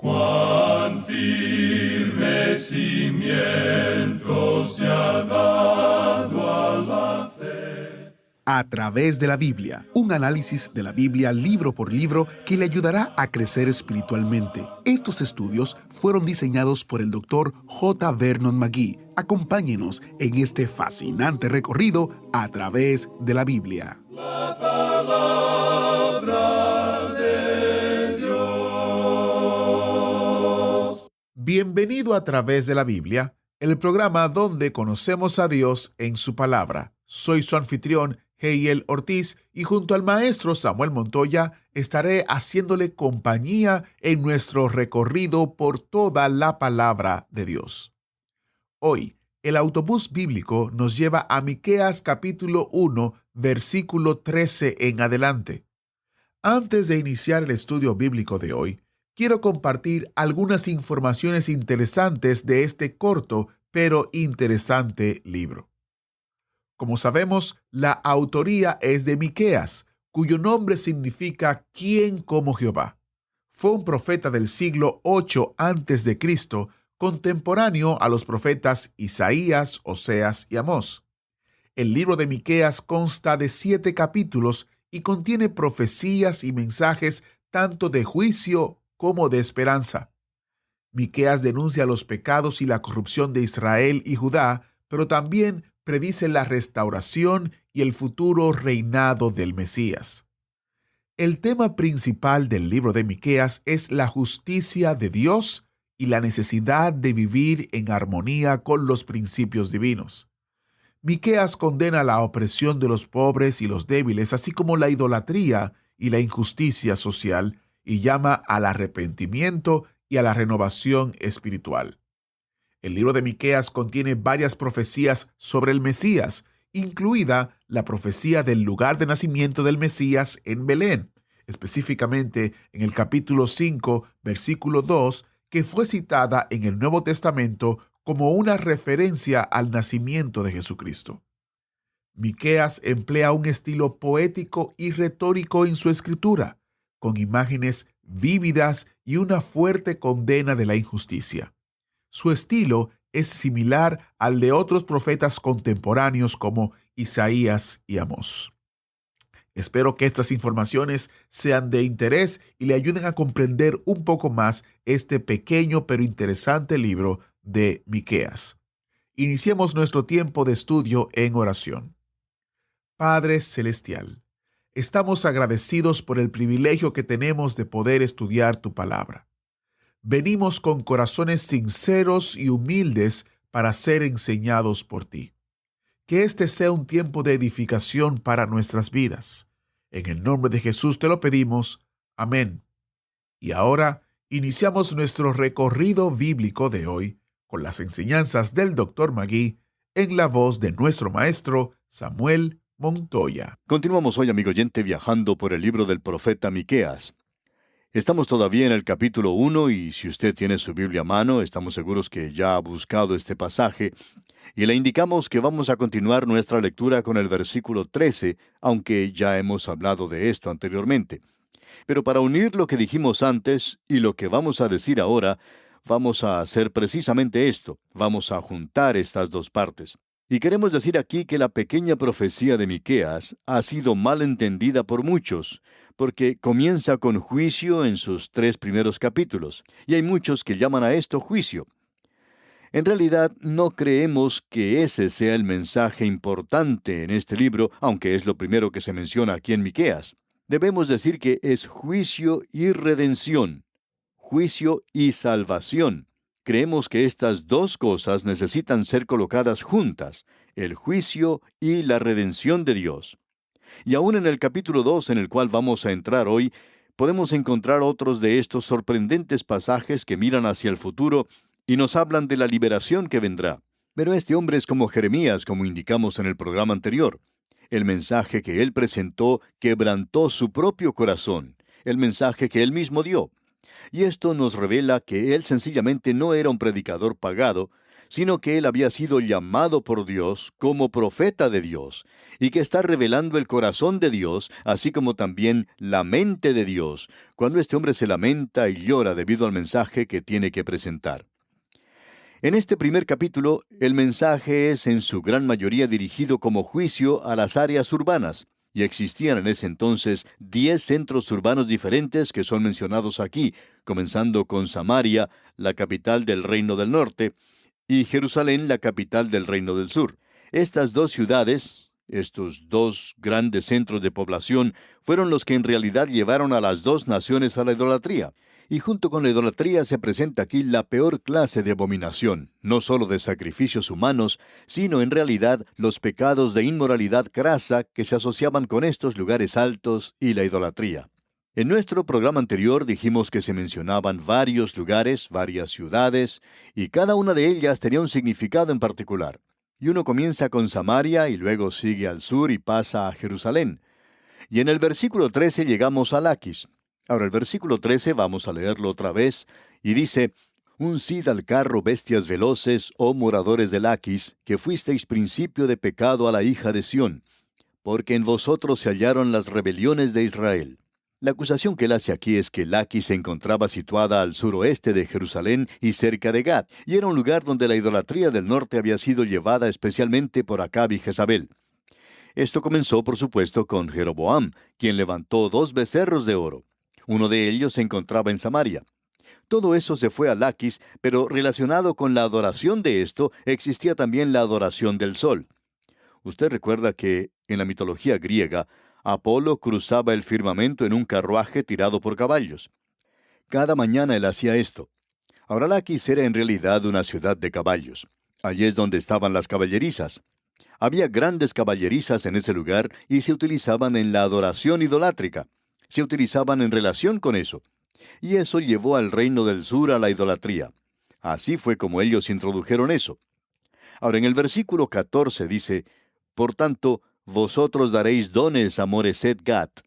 Cuán firme cimiento se ha dado a la fe. A través de la Biblia, un análisis de la Biblia libro por libro que le ayudará a crecer espiritualmente. Estos estudios fueron diseñados por el Dr. J. Vernon McGee. Acompáñenos en este fascinante recorrido a través de la Biblia. La palabra de Dios. Bienvenido a través de la Biblia, el programa donde conocemos a Dios en su palabra. Soy su anfitrión, Heiel Ortiz, y junto al maestro Samuel Montoya estaré haciéndole compañía en nuestro recorrido por toda la palabra de Dios. Hoy, el autobús bíblico nos lleva a Miqueas capítulo 1, versículo 13 en adelante. Antes de iniciar el estudio bíblico de hoy, quiero compartir algunas informaciones interesantes de este corto pero interesante libro. Como sabemos, la autoría es de Miqueas, cuyo nombre significa «¿Quién como Jehová?». Fue un profeta del siglo 8 a.C., contemporáneo a los profetas Isaías, Oseas y Amós. El libro de Miqueas consta de 7 capítulos y contiene profecías y mensajes tanto de juicio como de esperanza. Miqueas denuncia los pecados y la corrupción de Israel y Judá, pero también predice la restauración y el futuro reinado del Mesías. El tema principal del libro de Miqueas es la justicia de Dios y la necesidad de vivir en armonía con los principios divinos. Miqueas condena la opresión de los pobres y los débiles, así como la idolatría y la injusticia social, y llama al arrepentimiento y a la renovación espiritual. El libro de Miqueas contiene varias profecías sobre el Mesías, incluida la profecía del lugar de nacimiento del Mesías en Belén, específicamente en el capítulo 5, versículo 2, que fue citada en el Nuevo Testamento como una referencia al nacimiento de Jesucristo. Miqueas emplea un estilo poético y retórico en su escritura, con imágenes vívidas y una fuerte condena de la injusticia. Su estilo es similar al de otros profetas contemporáneos como Isaías y Amós. Espero que estas informaciones sean de interés y le ayuden a comprender un poco más este pequeño pero interesante libro de Miqueas. Iniciemos nuestro tiempo de estudio en oración. Padre Celestial, estamos agradecidos por el privilegio que tenemos de poder estudiar tu palabra. Venimos con corazones sinceros y humildes para ser enseñados por ti. Que este sea un tiempo de edificación para nuestras vidas. En el nombre de Jesús te lo pedimos. Amén. Y ahora iniciamos nuestro recorrido bíblico de hoy con las enseñanzas del Dr. McGee en la voz de nuestro maestro Samuel Montoya. Continuamos hoy, amigo oyente, viajando por el libro del profeta Miqueas. Estamos todavía en el capítulo 1 y si usted tiene su Biblia a mano, estamos seguros que ya ha buscado este pasaje y le indicamos que vamos a continuar nuestra lectura con el versículo 13, aunque ya hemos hablado de esto anteriormente. Pero para unir lo que dijimos antes y lo que vamos a decir ahora, vamos a hacer precisamente esto, vamos a juntar estas dos partes. Y queremos decir aquí que la pequeña profecía de Miqueas ha sido mal entendida por muchos, porque comienza con juicio en sus 3 primeros capítulos, y hay muchos que llaman a esto juicio. En realidad, no creemos que ese sea el mensaje importante en este libro, aunque es lo primero que se menciona aquí en Miqueas. Debemos decir que es juicio y redención, juicio y salvación. Creemos que estas dos cosas necesitan ser colocadas juntas, el juicio y la redención de Dios. Y aún en el capítulo 2, en el cual vamos a entrar hoy, podemos encontrar otros de estos sorprendentes pasajes que miran hacia el futuro y nos hablan de la liberación que vendrá. Pero este hombre es como Jeremías, como indicamos en el programa anterior. El mensaje que él presentó quebrantó su propio corazón, el mensaje que él mismo dio. Y esto nos revela que él sencillamente no era un predicador pagado, sino que él había sido llamado por Dios como profeta de Dios, y que está revelando el corazón de Dios, así como también la mente de Dios, cuando este hombre se lamenta y llora debido al mensaje que tiene que presentar. En este primer capítulo, el mensaje es en su gran mayoría dirigido como juicio a las áreas urbanas, y existían en ese entonces 10 centros urbanos diferentes que son mencionados aquí, comenzando con Samaria, la capital del Reino del Norte, y Jerusalén, la capital del Reino del Sur. Estas dos ciudades, estos dos grandes centros de población, fueron los que en realidad llevaron a las dos naciones a la idolatría. Y junto con la idolatría se presenta aquí la peor clase de abominación, no solo de sacrificios humanos, sino en realidad los pecados de inmoralidad crasa que se asociaban con estos lugares altos y la idolatría. En nuestro programa anterior dijimos que se mencionaban varios lugares, varias ciudades, y cada una de ellas tenía un significado en particular. Y uno comienza con Samaria y luego sigue al sur y pasa a Jerusalén. Y en el versículo 13 llegamos a Laquis. Ahora el versículo 13 vamos a leerlo otra vez, y dice: Uncid al carro bestias veloces, oh moradores de Laquis, que fuisteis principio de pecado a la hija de Sión, porque en vosotros se hallaron las rebeliones de Israel. La acusación que él hace aquí es que Laquis se encontraba situada al suroeste de Jerusalén y cerca de Gat, y era un lugar donde la idolatría del norte había sido llevada especialmente por Acab y Jezabel. Esto comenzó, por supuesto, con Jeroboam, quien levantó 2 becerros de oro. Uno de ellos se encontraba en Samaria. Todo eso se fue a Laquis, pero relacionado con la adoración de esto, existía también la adoración del sol. Usted recuerda que, en la mitología griega, Apolo cruzaba el firmamento en un carruaje tirado por caballos. Cada mañana él hacía esto. Ahora Laquis era en realidad una ciudad de caballos. Allí es donde estaban las caballerizas. Había grandes caballerizas en ese lugar y se utilizaban en la adoración idolátrica. Se utilizaban en relación con eso. Y eso llevó al reino del sur a la idolatría. Así fue como ellos introdujeron eso. Ahora en el versículo 14 dice: Por tanto, vosotros daréis dones a Moreset Gat.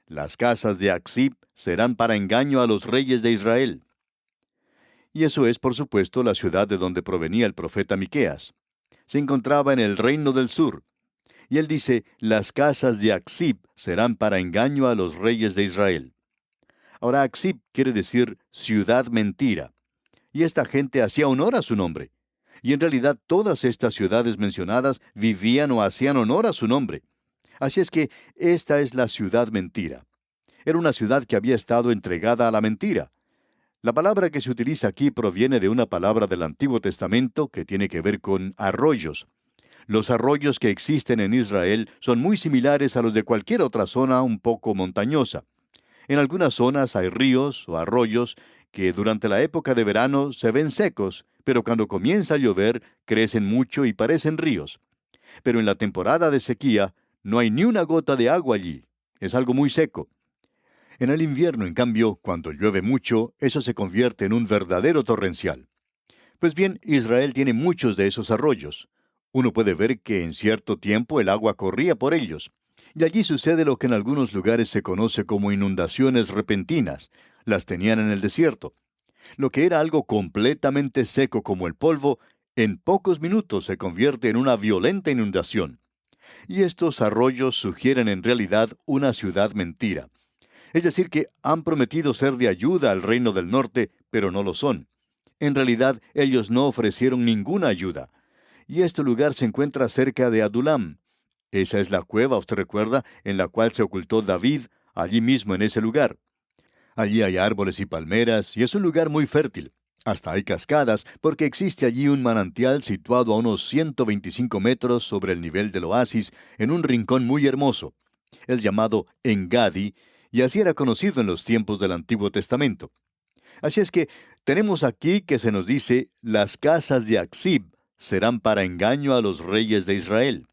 Las casas de Aksib serán para engaño a los reyes de Israel. Y eso es, por supuesto, la ciudad de donde provenía el profeta Miqueas. Se encontraba en el reino del sur. Y él dice: las casas de Aksib serán para engaño a los reyes de Israel. Ahora Aksib quiere decir ciudad mentira. Y esta gente hacía honor a su nombre. Y en realidad todas estas ciudades mencionadas vivían o hacían honor a su nombre. Así es que esta es la ciudad mentira. Era una ciudad que había estado entregada a la mentira. La palabra que se utiliza aquí proviene de una palabra del Antiguo Testamento que tiene que ver con arroyos. Los arroyos que existen en Israel son muy similares a los de cualquier otra zona un poco montañosa. En algunas zonas hay ríos o arroyos que durante la época de verano se ven secos, pero cuando comienza a llover crecen mucho y parecen ríos. Pero en la temporada de sequía no hay ni una gota de agua allí. Es algo muy seco. En el invierno, en cambio, cuando llueve mucho, eso se convierte en un verdadero torrencial. Pues bien, Israel tiene muchos de esos arroyos. Uno puede ver que en cierto tiempo el agua corría por ellos. Y allí sucede lo que en algunos lugares se conoce como inundaciones repentinas. Las tenían en el desierto. Lo que era algo completamente seco como el polvo, en pocos minutos se convierte en una violenta inundación. Y estos arroyos sugieren en realidad una ciudad mentira. Es decir, que han prometido ser de ayuda al reino del norte, pero no lo son. En realidad, ellos no ofrecieron ninguna ayuda. Y este lugar se encuentra cerca de Adulam. Esa es la cueva, usted recuerda, en la cual se ocultó David, allí mismo en ese lugar. Allí hay árboles y palmeras, y es un lugar muy fértil. Hasta hay cascadas, porque existe allí un manantial situado a unos 125 metros sobre el nivel del oasis, en un rincón muy hermoso. Es llamado Engadi, y así era conocido en los tiempos del Antiguo Testamento. Así es que tenemos aquí que se nos dice: las casas de Aksib serán para engaño a los reyes de Israel.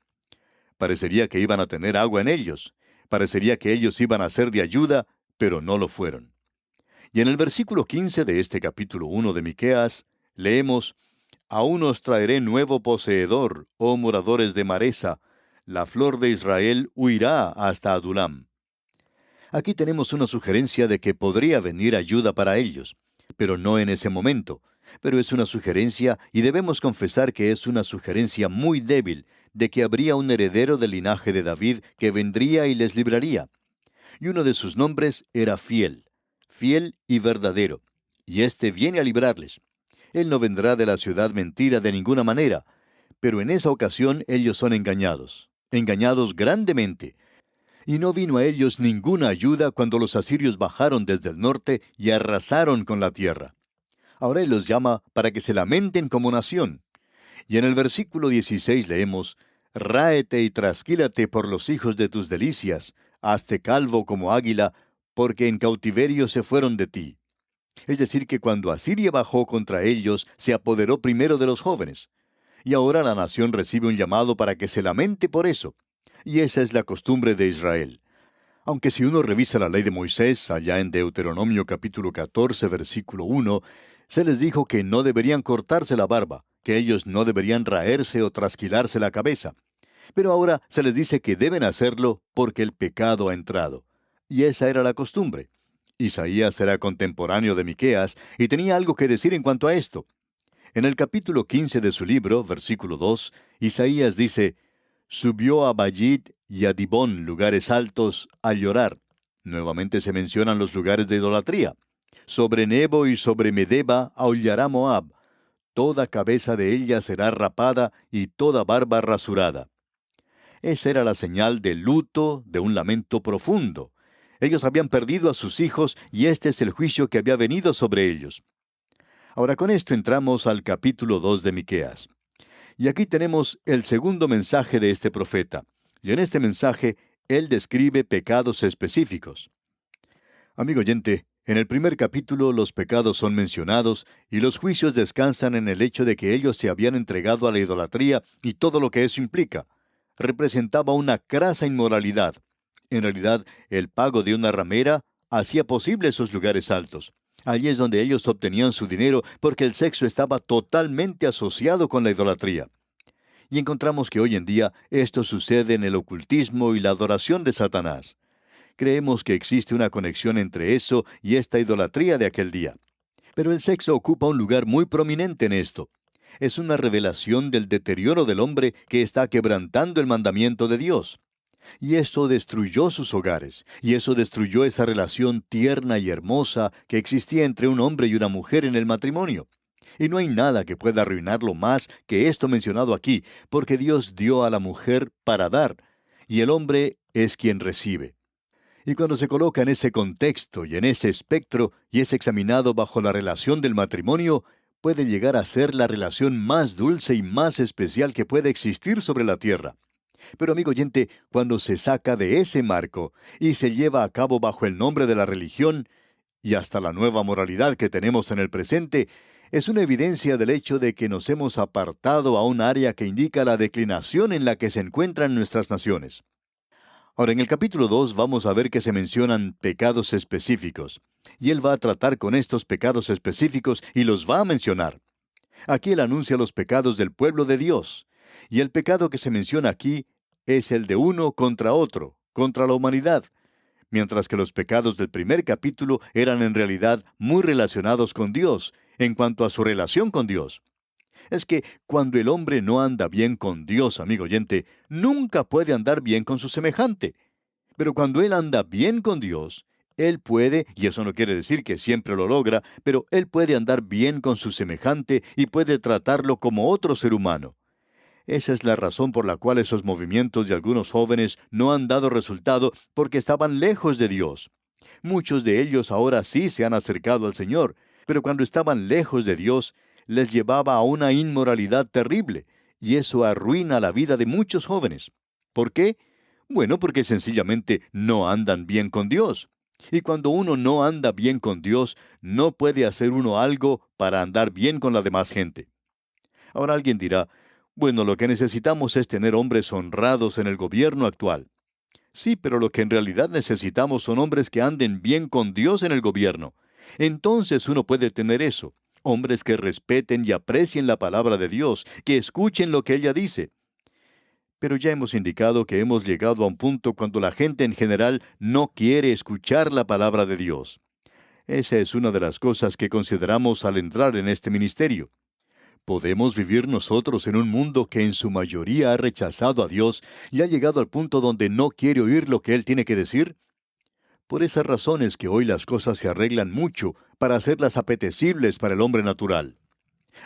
Parecería que iban a tener agua en ellos. Parecería que ellos iban a ser de ayuda, pero no lo fueron. Y en el versículo 15 de este capítulo 1 de Miqueas, leemos: Aún os traeré nuevo poseedor, oh moradores de Maresa, la flor de Israel huirá hasta Adulam. Aquí tenemos una sugerencia de que podría venir ayuda para ellos, pero no en ese momento. Pero es una sugerencia, y debemos confesar que es una sugerencia muy débil, de que habría un heredero del linaje de David que vendría y les libraría. Y uno de sus nombres era Fiel, fiel y verdadero. Y éste viene a librarles. Él no vendrá de la ciudad mentira de ninguna manera, pero en esa ocasión ellos son engañados, engañados grandemente. Y no vino a ellos ninguna ayuda cuando los asirios bajaron desde el norte y arrasaron con la tierra. Ahora Él los llama para que se lamenten como nación. Y en el versículo 16 leemos, Ráete y trasquílate por los hijos de tus delicias, hazte calvo como águila, porque en cautiverio se fueron de ti. Es decir, que cuando Asiria bajó contra ellos, se apoderó primero de los jóvenes. Y ahora la nación recibe un llamado para que se lamente por eso. Y esa es la costumbre de Israel. Aunque si uno revisa la ley de Moisés, allá en Deuteronomio capítulo 14, versículo 1, se les dijo que no deberían cortarse la barba, que ellos no deberían raerse o trasquilarse la cabeza. Pero ahora se les dice que deben hacerlo porque el pecado ha entrado. Y esa era la costumbre. Isaías era contemporáneo de Miqueas y tenía algo que decir en cuanto a esto. En el capítulo 15 de su libro, versículo 2, Isaías dice, Subió a Bayid y a Dibón, lugares altos, a llorar. Nuevamente se mencionan los lugares de idolatría. Sobre Nebo y sobre Medeba aullará Moab. Toda cabeza de ella será rapada y toda barba rasurada. Esa era la señal de luto, de un lamento profundo. Ellos habían perdido a sus hijos y este es el juicio que había venido sobre ellos. Ahora con esto entramos al capítulo 2 de Miqueas. Y aquí tenemos el segundo mensaje de este profeta. Y en este mensaje, él describe pecados específicos. Amigo oyente, en el primer capítulo los pecados son mencionados y los juicios descansan en el hecho de que ellos se habían entregado a la idolatría y todo lo que eso implica. Representaba una crasa inmoralidad. En realidad, el pago de una ramera hacía posible esos lugares altos. Allí es donde ellos obtenían su dinero porque el sexo estaba totalmente asociado con la idolatría. Y encontramos que hoy en día esto sucede en el ocultismo y la adoración de Satanás. Creemos que existe una conexión entre eso y esta idolatría de aquel día. Pero el sexo ocupa un lugar muy prominente en esto. Es una revelación del deterioro del hombre que está quebrantando el mandamiento de Dios. Y eso destruyó sus hogares, y eso destruyó esa relación tierna y hermosa que existía entre un hombre y una mujer en el matrimonio. Y no hay nada que pueda arruinarlo más que esto mencionado aquí, porque Dios dio a la mujer para dar, y el hombre es quien recibe. Y cuando se coloca en ese contexto y en ese espectro y es examinado bajo la relación del matrimonio, puede llegar a ser la relación más dulce y más especial que puede existir sobre la tierra. Pero amigo oyente, cuando se saca de ese marco y se lleva a cabo bajo el nombre de la religión, y hasta la nueva moralidad que tenemos en el presente, es una evidencia del hecho de que nos hemos apartado a un área que indica la declinación en la que se encuentran nuestras naciones. Ahora, en el capítulo 2 vamos a ver que se mencionan pecados específicos, y él va a tratar con estos pecados específicos y los va a mencionar. Aquí él anuncia los pecados del pueblo de Dios, y el pecado que se menciona aquí es el de uno contra otro, contra la humanidad, mientras que los pecados del primer capítulo eran en realidad muy relacionados con Dios, en cuanto a su relación con Dios. Es que cuando el hombre no anda bien con Dios, amigo oyente, nunca puede andar bien con su semejante. Pero cuando él anda bien con Dios, él puede, y eso no quiere decir que siempre lo logra, pero él puede andar bien con su semejante y puede tratarlo como otro ser humano. Esa es la razón por la cual esos movimientos de algunos jóvenes no han dado resultado porque estaban lejos de Dios. Muchos de ellos ahora sí se han acercado al Señor, pero cuando estaban lejos de Dios, les llevaba a una inmoralidad terrible, y eso arruina la vida de muchos jóvenes. ¿Por qué? Bueno, porque sencillamente no andan bien con Dios. Y cuando uno no anda bien con Dios, no puede hacer uno algo para andar bien con la demás gente. Ahora alguien dirá, bueno, lo que necesitamos es tener hombres honrados en el gobierno actual. Sí, pero lo que en realidad necesitamos son hombres que anden bien con Dios en el gobierno. Entonces uno puede tener eso. Hombres que respeten y aprecien la palabra de Dios, que escuchen lo que ella dice. Pero ya hemos indicado que hemos llegado a un punto cuando la gente en general no quiere escuchar la palabra de Dios. Esa es una de las cosas que consideramos al entrar en este ministerio. ¿Podemos vivir nosotros en un mundo que en su mayoría ha rechazado a Dios y ha llegado al punto donde no quiere oír lo que Él tiene que decir? Por esas razones que hoy las cosas se arreglan mucho para hacerlas apetecibles para el hombre natural.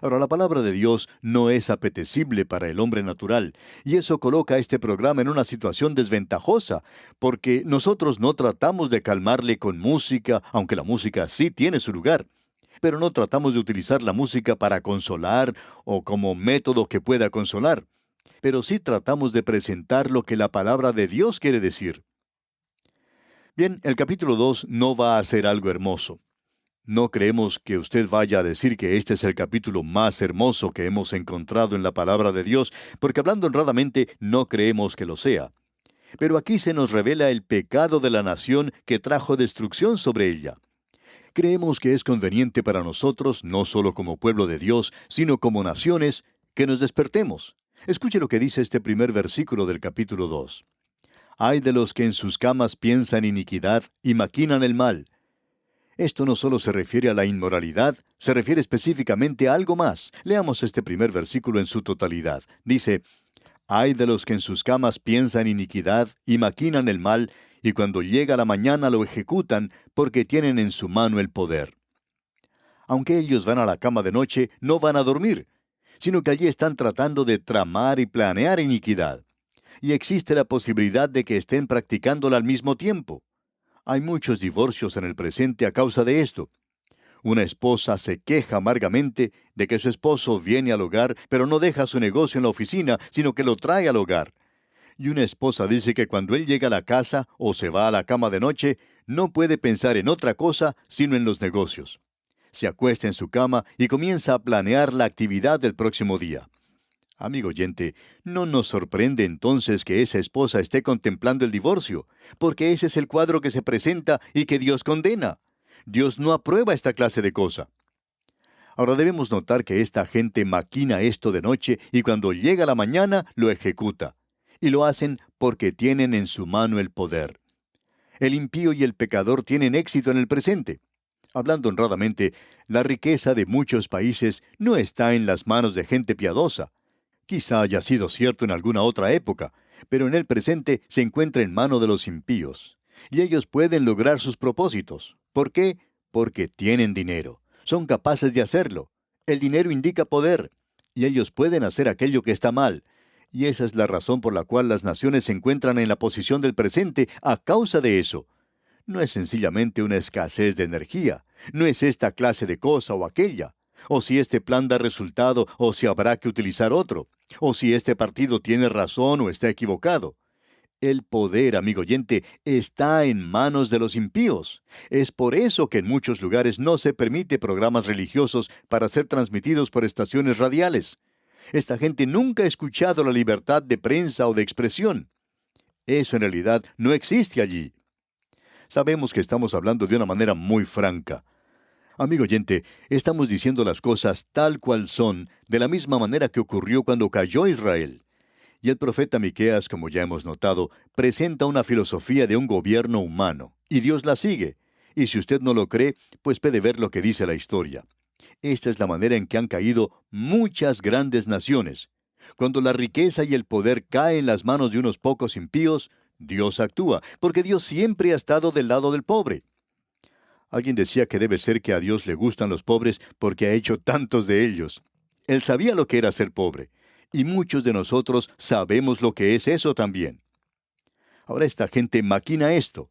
Ahora, la palabra de Dios no es apetecible para el hombre natural, y eso coloca a este programa en una situación desventajosa, porque nosotros no tratamos de calmarle con música, aunque la música sí tiene su lugar, pero no tratamos de utilizar la música para consolar o como método que pueda consolar, pero sí tratamos de presentar lo que la palabra de Dios quiere decir. Bien, el capítulo 2 no va a ser algo hermoso. No creemos que usted vaya a decir que este es el capítulo más hermoso que hemos encontrado en la palabra de Dios, porque hablando honradamente no creemos que lo sea. Pero aquí se nos revela el pecado de la nación que trajo destrucción sobre ella. Creemos que es conveniente para nosotros, no solo como pueblo de Dios, sino como naciones, que nos despertemos. Escuche lo que dice este primer versículo del capítulo 2. Ay de los que en sus camas piensan iniquidad y maquinan el mal. Esto no solo se refiere a la inmoralidad, se refiere específicamente a algo más. Leamos este primer versículo en su totalidad. Dice, ay de los que en sus camas piensan iniquidad y maquinan el mal, y cuando llega la mañana lo ejecutan, porque tienen en su mano el poder. Aunque ellos van a la cama de noche, no van a dormir, sino que allí están tratando de tramar y planear iniquidad. Y existe la posibilidad de que estén practicándola al mismo tiempo. Hay muchos divorcios en el presente a causa de esto. Una esposa se queja amargamente de que su esposo viene al hogar, pero no deja su negocio en la oficina, sino que lo trae al hogar. Y una esposa dice que cuando él llega a la casa o se va a la cama de noche, no puede pensar en otra cosa sino en los negocios. Se acuesta en su cama y comienza a planear la actividad del próximo día. Amigo oyente, no nos sorprende entonces que esa esposa esté contemplando el divorcio, porque ese es el cuadro que se presenta y que Dios condena. Dios no aprueba esta clase de cosa. Ahora debemos notar que esta gente maquina esto de noche y cuando llega la mañana lo ejecuta. Y lo hacen porque tienen en su mano el poder. El impío y el pecador tienen éxito en el presente. Hablando honradamente, la riqueza de muchos países no está en las manos de gente piadosa. Quizá haya sido cierto en alguna otra época, pero en el presente se encuentra en mano de los impíos. Y ellos pueden lograr sus propósitos. ¿Por qué? Porque tienen dinero. Son capaces de hacerlo. El dinero indica poder. Y ellos pueden hacer aquello que está mal. Y esa es la razón por la cual las naciones se encuentran en la posición del presente a causa de eso. No es sencillamente una escasez de energía. No es esta clase de cosa o aquella. O si este plan da resultado, o si habrá que utilizar otro, o si este partido tiene razón o está equivocado. El poder, amigo oyente, está en manos de los impíos. Es por eso que en muchos lugares no se permite programas religiosos para ser transmitidos por estaciones radiales. Esta gente nunca ha escuchado la libertad de prensa o de expresión. Eso en realidad no existe allí. Sabemos que estamos hablando de una manera muy franca. Amigo oyente, estamos diciendo las cosas tal cual son, de la misma manera que ocurrió cuando cayó Israel. Y el profeta Miqueas, como ya hemos notado, presenta una filosofía de un gobierno humano, y Dios la sigue. Y si usted no lo cree, pues puede ver lo que dice la historia. Esta es la manera en que han caído muchas grandes naciones. Cuando la riqueza y el poder caen en las manos de unos pocos impíos, Dios actúa, porque Dios siempre ha estado del lado del pobre. Alguien decía que debe ser que a Dios le gustan los pobres porque ha hecho tantos de ellos. Él sabía lo que era ser pobre, y muchos de nosotros sabemos lo que es eso también. Ahora esta gente maquina esto.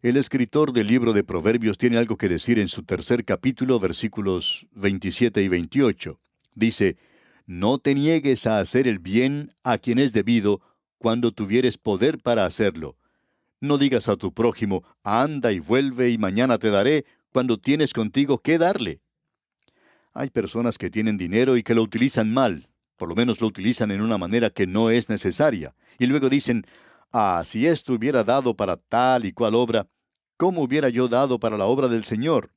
El escritor del libro de Proverbios tiene algo que decir en su tercer capítulo, versículos 27 y 28. Dice, no te niegues a hacer el bien a quien es debido cuando tuvieres poder para hacerlo. No digas a tu prójimo, anda y vuelve y mañana te daré, cuando tienes contigo qué darle. Hay personas que tienen dinero y que lo utilizan mal, por lo menos lo utilizan en una manera que no es necesaria, y luego dicen, si esto hubiera dado para tal y cual obra, ¿cómo hubiera yo dado para la obra del Señor?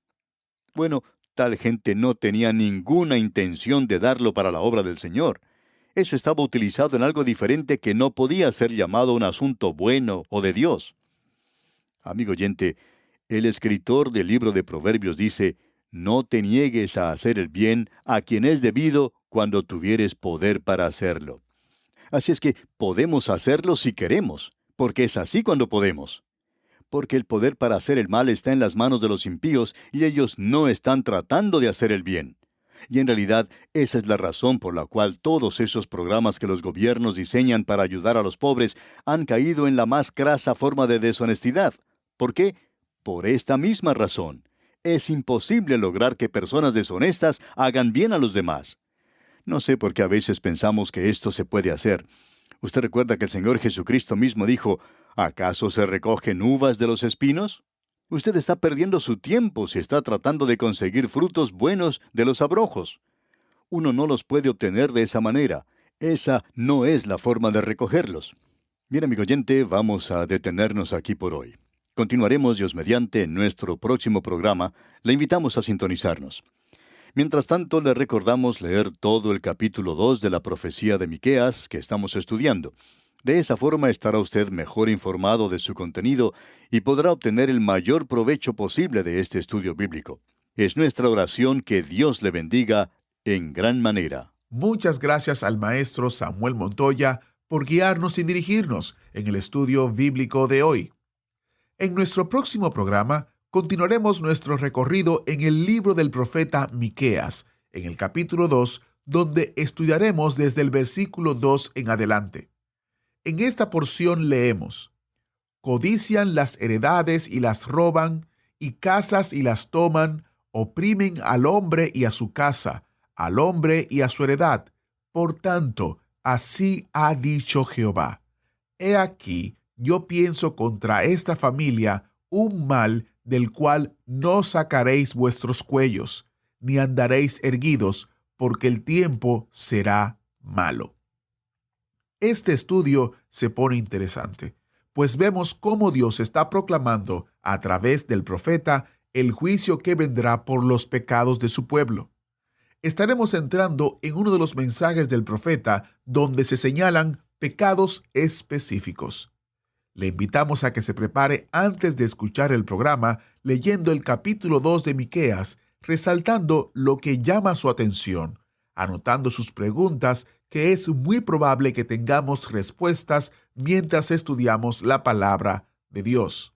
Bueno, tal gente no tenía ninguna intención de darlo para la obra del Señor. Eso estaba utilizado en algo diferente que no podía ser llamado un asunto bueno o de Dios. Amigo oyente, El escritor del libro de Proverbios dice, no te niegues a hacer el bien a quien es debido cuando tuvieres poder para hacerlo. Así es que podemos hacerlo si queremos, porque es así cuando podemos. Porque el poder para hacer el mal está en las manos de los impíos y ellos no están tratando de hacer el bien. Y en realidad esa es la razón por la cual todos esos programas que los gobiernos diseñan para ayudar a los pobres han caído en la más crasa forma de deshonestidad. ¿Por qué? Por esta misma razón. Es imposible lograr que personas deshonestas hagan bien a los demás. No sé por qué a veces pensamos que esto se puede hacer. Usted recuerda que el Señor Jesucristo mismo dijo, ¿acaso se recogen uvas de los espinos? Usted está perdiendo su tiempo si está tratando de conseguir frutos buenos de los abrojos. Uno no los puede obtener de esa manera. Esa no es la forma de recogerlos. Bien, amigo oyente, vamos a detenernos aquí por hoy. Continuaremos, Dios mediante, en nuestro próximo programa. Le invitamos a sintonizarnos. Mientras tanto, le recordamos leer todo el capítulo 2 de la profecía de Miqueas que estamos estudiando. De esa forma estará usted mejor informado de su contenido y podrá obtener el mayor provecho posible de este estudio bíblico. Es nuestra oración que Dios le bendiga en gran manera. Muchas gracias al maestro Samuel Montoya por guiarnos y dirigirnos en el estudio bíblico de hoy. En nuestro próximo programa continuaremos nuestro recorrido en el libro del profeta Miqueas, en el capítulo 2, donde estudiaremos desde el versículo 2 en adelante. En esta porción leemos: codician las heredades y las roban, y casas y las toman, oprimen al hombre y a su casa, al hombre y a su heredad. Por tanto, así ha dicho Jehová: he aquí, yo pienso contra esta familia un mal del cual no sacaréis vuestros cuellos, ni andaréis erguidos, porque el tiempo será malo. Este estudio se pone interesante, pues vemos cómo Dios está proclamando a través del profeta el juicio que vendrá por los pecados de su pueblo. Estaremos entrando en uno de los mensajes del profeta donde se señalan pecados específicos. Le invitamos a que se prepare antes de escuchar el programa leyendo el capítulo 2 de Miqueas, resaltando lo que llama su atención, anotando sus preguntas, que es muy probable que tengamos respuestas mientras estudiamos la palabra de Dios.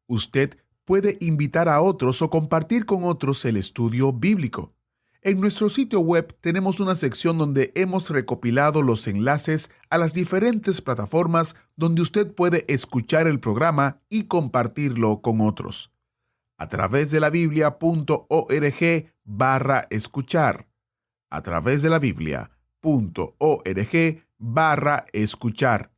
Usted puede invitar a otros o compartir con otros el estudio bíblico. En nuestro sitio web tenemos una sección donde hemos recopilado los enlaces a las diferentes plataformas donde usted puede escuchar el programa y compartirlo con otros. A través de la biblia.org/escuchar. A través de la biblia.org/escuchar.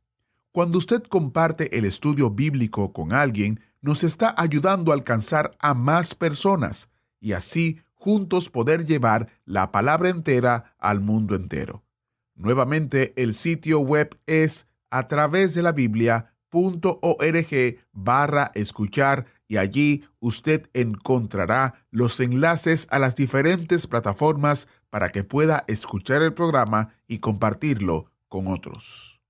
Cuando usted comparte el estudio bíblico con alguien, nos está ayudando a alcanzar a más personas y así juntos poder llevar la palabra entera al mundo entero. Nuevamente, el sitio web es a través de la biblia.org/escuchar y allí usted encontrará los enlaces a las diferentes plataformas para que pueda escuchar el programa y compartirlo con otros.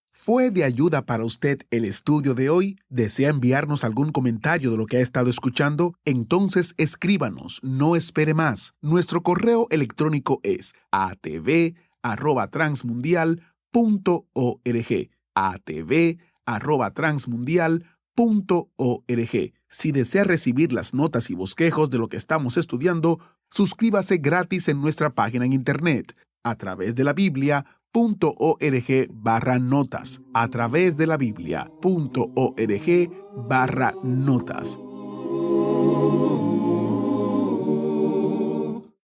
¿Fue de ayuda para usted el estudio de hoy? ¿Desea enviarnos algún comentario de lo que ha estado escuchando? Entonces escríbanos, no espere más. Nuestro correo electrónico es atv@transmundial.org. atv@transmundial.org. Si desea recibir las notas y bosquejos de lo que estamos estudiando, suscríbase gratis en nuestra página en internet a través de la Biblia.org/notas. A través de la Biblia.org/notas.